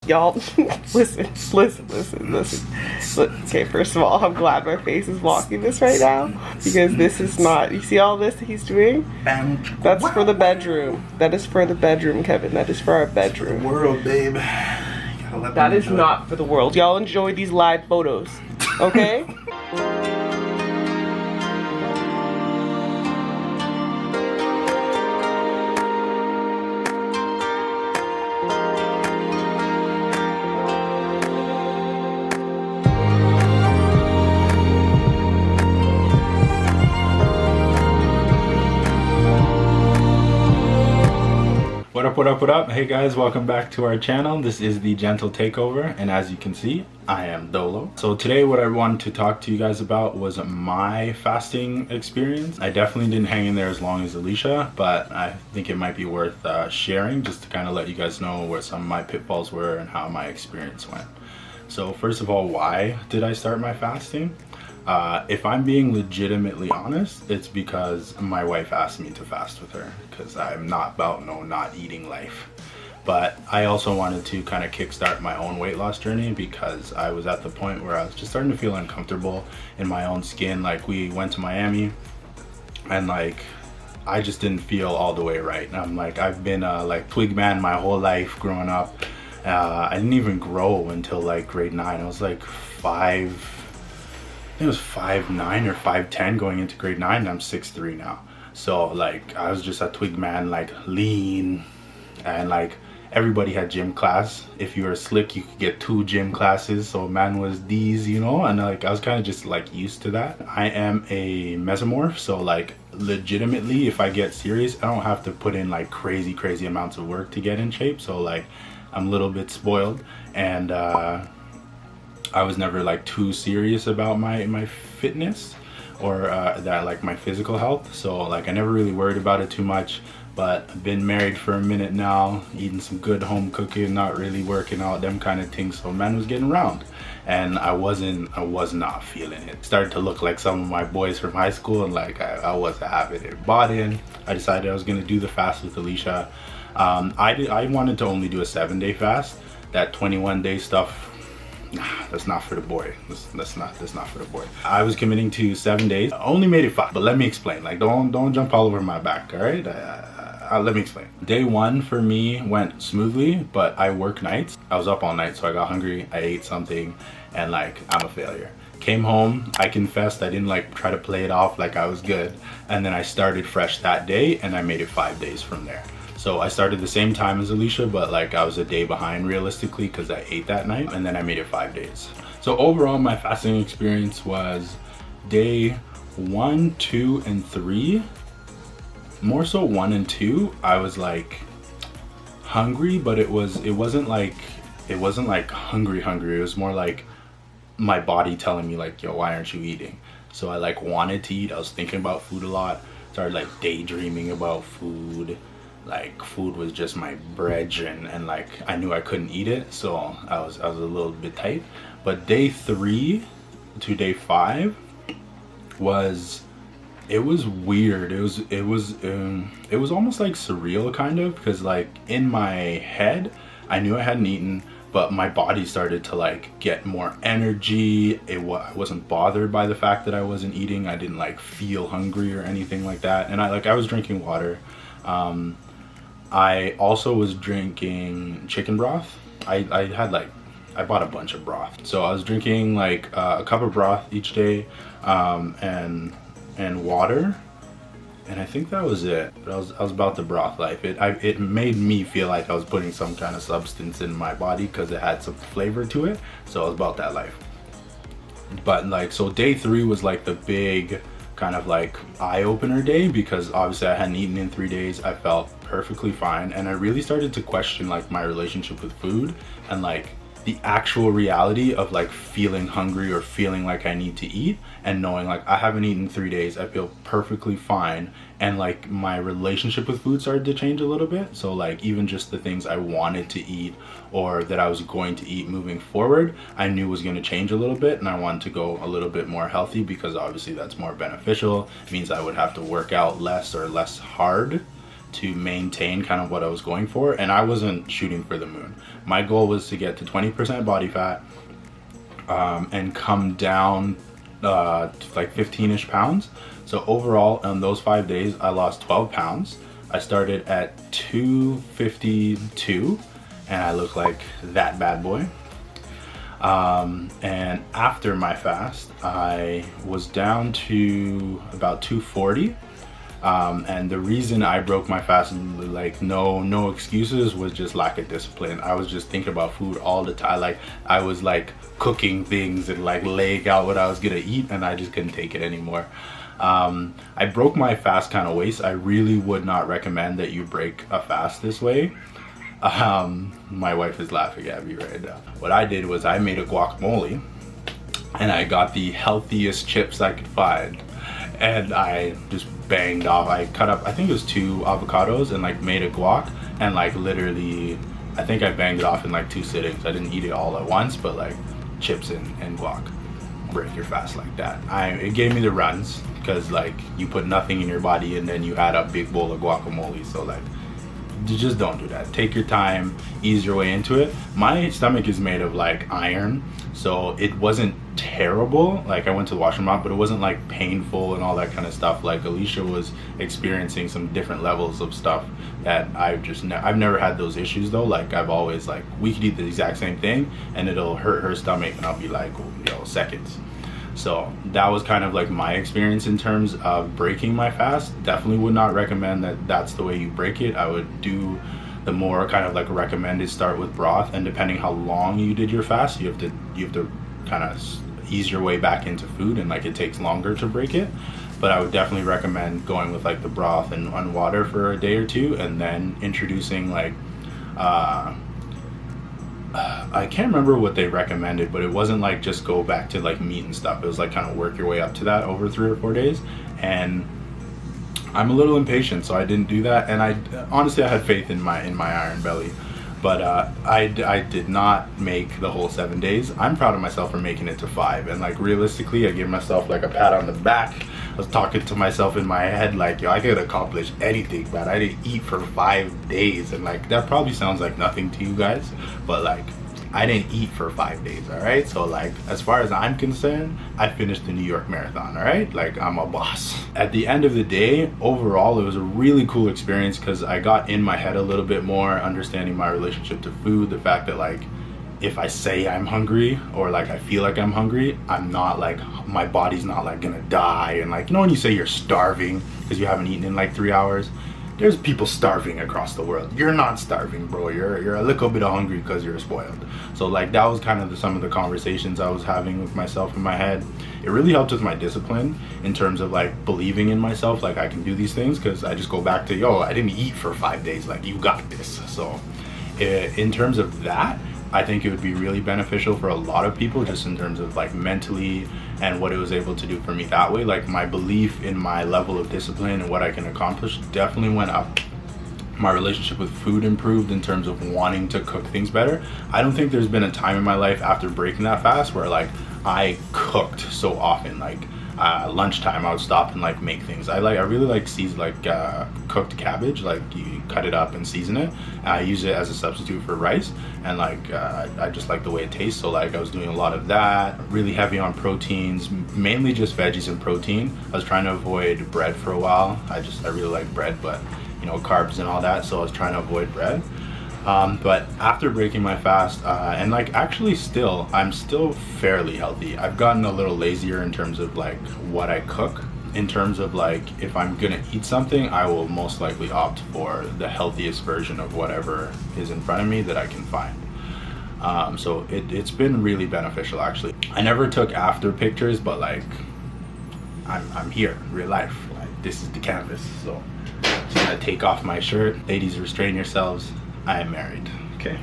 y'all, listen. Okay, first of all, I'm glad my face is blocking this right now, because this is not, you see all this that he's doing? That's for the bedroom. That is for the bedroom, Kevin. That is for our bedroom. World, babe. That is not for the world. Y'all enjoy these live photos, okay? What up? Hey guys, welcome back to our channel. This is the Gentle Takeover, and as you can see, I am Dolo. So today what I wanted to talk to you guys about was my fasting experience. I definitely didn't hang in there as long as Alysha, but I think it might be worth sharing just to kind of let you guys know where some of my pitfalls were and how my experience went. So first of all, why did I start my fasting? If I'm being legitimately honest, it's because my wife asked me to fast with her, because I'm not about not eating life. But I also wanted to kind of kickstart my own weight loss journey, because I was at the point where I was just starting to feel uncomfortable in my own skin. Like, we went to Miami and like I just didn't feel all the way right. And I'm like, I've been like twig man my whole life growing up. I didn't even grow until like grade 9. I was like 5'9" or 5'10" going into grade 9, and I'm 6'3" now. So like I was just a twig man, like lean, and like everybody had gym class. If you were slick, you could get 2 gym classes. So man was these, you know, and like I was kind of just like used to that. I am a mesomorph, so like legitimately, if I get serious, I don't have to put in like crazy amounts of work to get in shape. So like I'm a little bit spoiled, and I was never like too serious about my fitness or that like my physical health. So like I never really worried about it too much. But I've been married for a minute now, eating some good home cooking, not really working out, them kind of things. So man was getting around, and I was not feeling it. Started to look like some of my boys from high school, and like I wasn't having it. Bought in. I decided I was gonna do the fast with Alysha. I wanted to only do a 7-day fast. That 21-day stuff, nah, that's not for the boy. That's not for the boy. I was committing to 7 days. I only made it 5, but let me explain. Like, don't jump all over my back, all right? Let me explain. Day 1 for me went smoothly, but I work nights. I was up all night, so I got hungry. I ate something, and like I'm a failure. Came home, I confessed I didn't like try to play it off like I was good, and then I started fresh that day, and I made it 5 days from there. So I started the same time as Alysha, but like I was a day behind realistically, because I ate that night, and then I made it 5 days. So overall, my fasting experience was day 1, 2, and 3. More so 1 and 2. I was like hungry, but it wasn't like hungry. It was more like my body telling me like, yo, why aren't you eating? So I like wanted to eat. I was thinking about food a lot. Started like daydreaming about food. Like food was just my bread, and like I knew I couldn't eat it, so I was a little bit tight. But day 3 to day 5 was weird. It was almost like surreal, kind of, because like in my head I knew I hadn't eaten, but my body started to like get more energy. I wasn't bothered by the fact that I wasn't eating. I didn't like feel hungry or anything like that, and I was drinking water. I also was drinking chicken broth. I bought a bunch of broth, so I was drinking like a cup of broth each day, and water, and I think that was it. But I was about the broth life. It made me feel like I was putting some kind of substance in my body, because it had some flavor to it. So I was about that life. But like, so day 3 was like the big kind of like eye-opener day, because obviously I hadn't eaten in 3 days. I felt perfectly fine, and I really started to question like my relationship with food, and like the actual reality of like feeling hungry or feeling like I need to eat, and knowing like I haven't eaten in 3 days, I feel perfectly fine. And like my relationship with food started to change a little bit. So like even just the things I wanted to eat or that I was going to eat moving forward, I knew was going to change a little bit, and I wanted to go a little bit more healthy, because obviously that's more beneficial. It means I would have to work out less or less hard to maintain kind of what I was going for, and I wasn't shooting for the moon. My goal was to get to 20% body fat and come down to like 15-ish pounds. So overall, on those 5 days, I lost 12 pounds. I started at 252, and I look like that bad boy. And after my fast, I was down to about 240. And the reason I broke my fast, like no excuses, was just lack of discipline. I was just thinking about food all the time. Like I was like cooking things and like laying out what I was gonna eat, and I just couldn't take it anymore. I broke my fast kind of waist. I really would not recommend that you break a fast this way. My wife is laughing at me right now. What I did was I made a guacamole, and I got the healthiest chips I could find, and I just banged off. I cut up, I think it was 2 avocados, and like made a guac, and like literally I think I banged it off in like 2 sittings. I didn't eat it all at once, but like chips and guac break your fast like that. It gave me the runs, because like you put nothing in your body and then you add a big bowl of guacamole. So like, you just don't do that. Take your time, ease your way into it. My stomach is made of like iron, so it wasn't terrible. Like I went to the washroom a lot, but it wasn't like painful and all that kind of stuff. Like Alysha was experiencing some different levels of stuff that I've never had those issues though. Like I've always, like, we could eat the exact same thing and it'll hurt her stomach and I'll be like, yo, seconds. So that was kind of like my experience in terms of breaking my fast. Definitely would not recommend that that's the way you break it. I would do the more kind of like recommended, start with broth, and depending how long you did your fast, you have to kind of ease your way back into food, and like it takes longer to break it. But I would definitely recommend going with like the broth and water for a day or two, and then introducing like I can't remember what they recommended, but it wasn't like just go back to like meat and stuff. It was like kind of work your way up to that over 3 or 4 days. And I'm a little impatient, so I didn't do that. And I honestly, I had faith in my iron belly, but I did not make the whole 7 days. I'm proud of myself for making it to 5. And like realistically, I give myself like a pat on the back. I was talking to myself in my head like, yo, I could accomplish anything, man. I didn't eat for 5 days, and like that probably sounds like nothing to you guys, but like I didn't eat for 5 days, all right? So like, as far as I'm concerned, I finished the New York Marathon, all right? Like, I'm a boss. At the end of the day, overall, it was a really cool experience because I got in my head a little bit more, understanding my relationship to food, the fact that like, if I say I'm hungry or like I feel like I'm hungry, I'm not like, my body's not like gonna die. And like, you know when you say you're starving because you haven't eaten in like 3 hours? There's people starving across the world. You're not starving, bro. You're a little bit hungry because you're spoiled. So like that was kind of some of the conversations I was having with myself in my head. It really helped with my discipline in terms of like believing in myself, like I can do these things, because I just go back to, yo, I didn't eat for 5 days. Like, you got this. So in terms of that, I think it would be really beneficial for a lot of people, just in terms of like mentally and what it was able to do for me that way. Like my belief in my level of discipline and what I can accomplish definitely went up. My relationship with food improved in terms of wanting to cook things better. I don't think there's been a time in my life after breaking that fast where like I cooked so often. Like lunchtime I would stop and like make things. I really like cooked cabbage. Like you cut it up and season it. I use it as a substitute for rice, and like I just like the way it tastes. So like I was doing a lot of that. Really heavy on proteins, mainly just veggies and protein. I was trying to avoid bread for a while. I really like bread, but you know, carbs and all that, so I was trying to avoid bread. But after breaking my fast, and like actually I'm still fairly healthy. I've gotten a little lazier in terms of like what I cook. In terms of like, if I'm gonna eat something, I will most likely opt for the healthiest version of whatever is in front of me that I can find. So it's been really beneficial actually. I never took after pictures, but like I'm here, real life. Like, this is the canvas. So I'm just gonna take off my shirt. Ladies, restrain yourselves. I am married. Okay.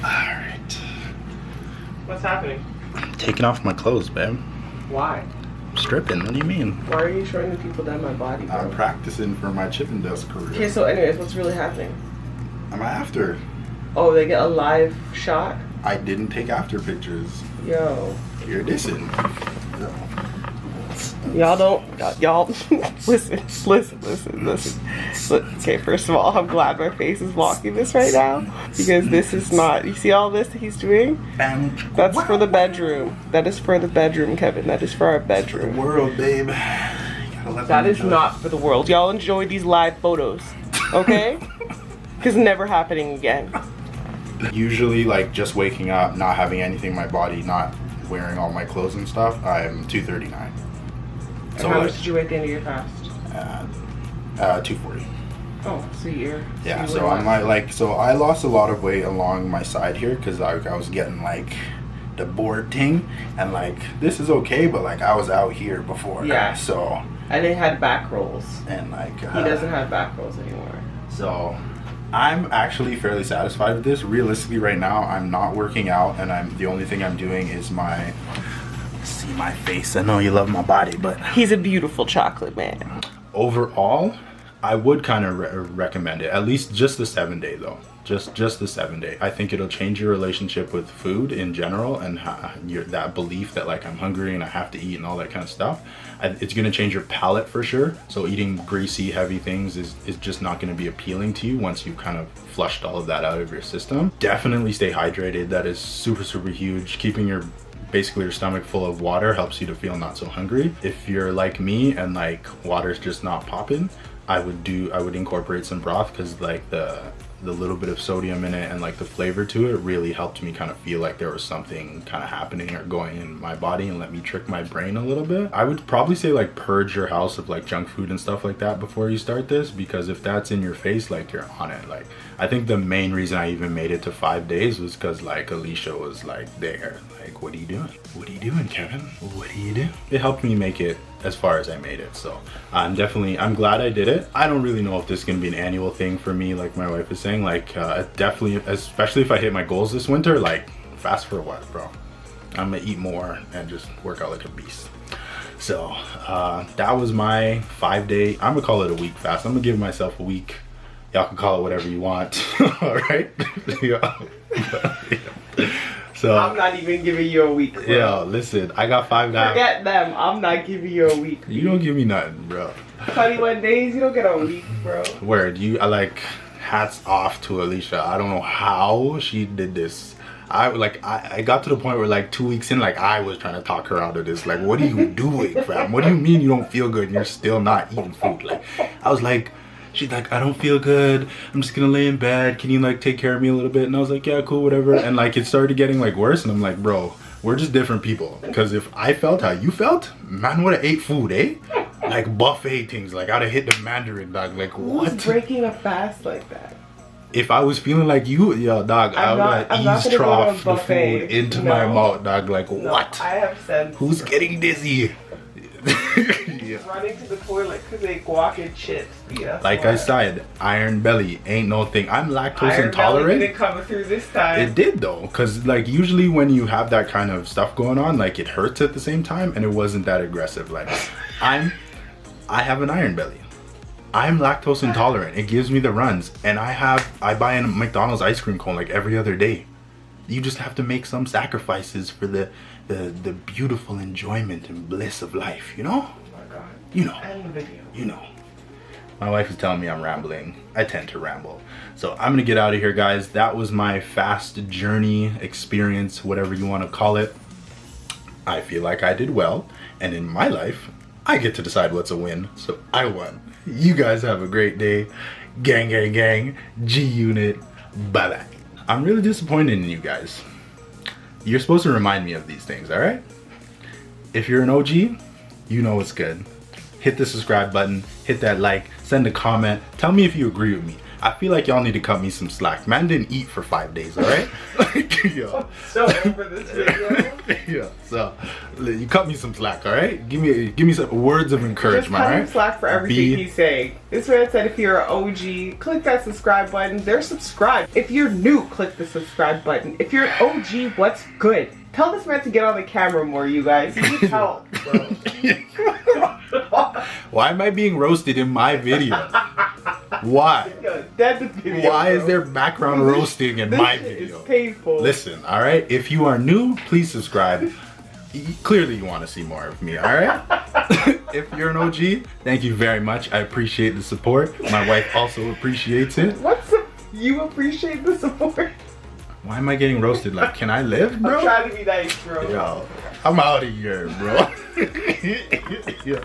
Alright. What's happening? I'm taking off my clothes, babe. Why? I'm stripping. What do you mean? Why are you showing the people that my body, bro? I'm practicing for my Chippendales career. Okay, so anyways, what's really happening? I'm after. Oh, they get a live shot? I didn't take after pictures. Yo. You're dissing. Y'all don't, y'all, listen. Okay, first of all, I'm glad my face is blocking this right now, because this is not, you see all this that he's doing? That's for the bedroom. That is for the bedroom, Kevin. That is for our bedroom. World, babe. That is not for the world. Y'all enjoy these live photos, okay? Because never happening again. Usually, like, just waking up, not having anything in my body, not wearing all my clothes and stuff, I'm 239. So how much did you weigh at the end of your fast? 240. Oh, so you're... Yeah, so I'm like, so I lost a lot of weight along my side here, because I was getting, like, the board thing, and, like, this is okay, but, like, I was out here before. Yeah. So... And it had back rolls. And, like... he doesn't have back rolls anymore. So... I'm actually fairly satisfied with this. Realistically, right now, I'm not working out, and the only thing I'm doing is my... See my face. I know you love my body, but... He's a beautiful chocolate man. Overall, I would kind of recommend it. At least just the 7-day, though. Just the 7-day. I think it'll change your relationship with food in general, and that belief that, like, I'm hungry and I have to eat and all that kind of stuff. It's going to change your palate for sure. So eating greasy, heavy things is just not going to be appealing to you once you've kind of flushed all of that out of your system. Definitely stay hydrated. That is super, super huge. Keeping basically your stomach full of water helps you to feel not so hungry. If you're like me and, like, water's just not popping, I would incorporate some broth, because, like, the little bit of sodium in it and, like, the flavor to it really helped me kind of feel like there was something kind of happening or going in my body, and let me trick my brain a little bit. I would probably say, like, purge your house of, like, junk food and stuff like that before you start this, because if that's in your face, like, you're on it. Like, I think the main reason I even made it to 5 days was because, like, Alysha was, like, there. Like, what are you doing? What are you doing, Kevin? What do you do? It helped me make it as far as I made it. So I'm glad I did it. I don't really know if this is gonna be an annual thing for me, like my wife is saying. Like, definitely, especially if I hit my goals this winter, like, fast for a while, bro. I'm gonna eat more and just work out like a beast. So that was my 5-day, I'm gonna call it a week fast. I'm gonna give myself a week. Y'all can call it whatever you want. All right. Yeah. So I'm not even giving you a week, bro. Yeah, listen, I got 5 guys. Forget them. I'm not giving you a week. You don't give me nothing, bro. 21 days, you don't get a week, bro. Word, I like, hats off to Alysha. I don't know how she did this. I got to the point where, like, 2 weeks in, like, I was trying to talk her out of this. Like, what are you doing, fam? What do you mean you don't feel good and you're still not eating food? Like, I was like, she's like, I don't feel good. I'm just gonna lay in bed. Can you, like, take care of me a little bit? And I was like, yeah, cool, whatever. And, like, it started getting, like, worse. And I'm like, bro, we're just different people. Because if I felt how you felt, man would have ate food, eh? Like, buffet things. Like, I'd have hit the Mandarin, dog. Like, what? Who's breaking a fast like that? If I was feeling like you, yo, dog, I would have ease trough the food into my mouth, dog. Like, what? I have said. Who's getting dizzy? Yeah. Running to the toilet because they guac and chips. Yeah, like I said, iron belly ain't no thing. I'm lactose iron intolerant. Belly didn't come through this time. It did though, because, like, usually when you have that kind of stuff going on, like, it hurts at the same time, and it wasn't that aggressive. Like, I have an iron belly. I'm lactose intolerant. It gives me the runs, and I buy a McDonald's ice cream cone like every other day. You just have to make some sacrifices for the beautiful enjoyment and bliss of life, you know? Oh my God. You know. End the video. You know. My wife is telling me I'm rambling. I tend to ramble. So I'm gonna get out of here, guys. That was my fast journey experience, whatever you want to call it. I feel like I did well, and in my life, I get to decide what's a win, so I won. You guys have a great day. Gang, gang, gang. G-Unit. Bye-bye. I'm really disappointed in you guys. You're supposed to remind me of these things, alright? If you're an OG, you know what's good. Hit the subscribe button, hit that like, send a comment, tell me if you agree with me. I feel like y'all need to cut me some slack. Man didn't eat for 5 days, alright? Like, yo. So over this video. Yeah, so you cut me some slack, alright? Give me some words of encouragement, alright? Just cut him slack for everything he's saying. This man said if you're an OG, click that subscribe button. They're subscribed. If you're new, click the subscribe button. If you're an OG, what's good? Tell this man to get on the camera more, you guys. He needs help, bro. Why am I being roasted in my video? Why? Why is there background roasting in my video? It's painful. Listen, alright? If you are new, please subscribe. clearly you want to see more of me, all right? If you're an OG, thank you very much. I appreciate the support. My wife also appreciates it. You appreciate the support? Why am I getting roasted? Like, can I live, bro? I'm trying to be nice, bro. Yo, I'm out of here, bro. Yeah.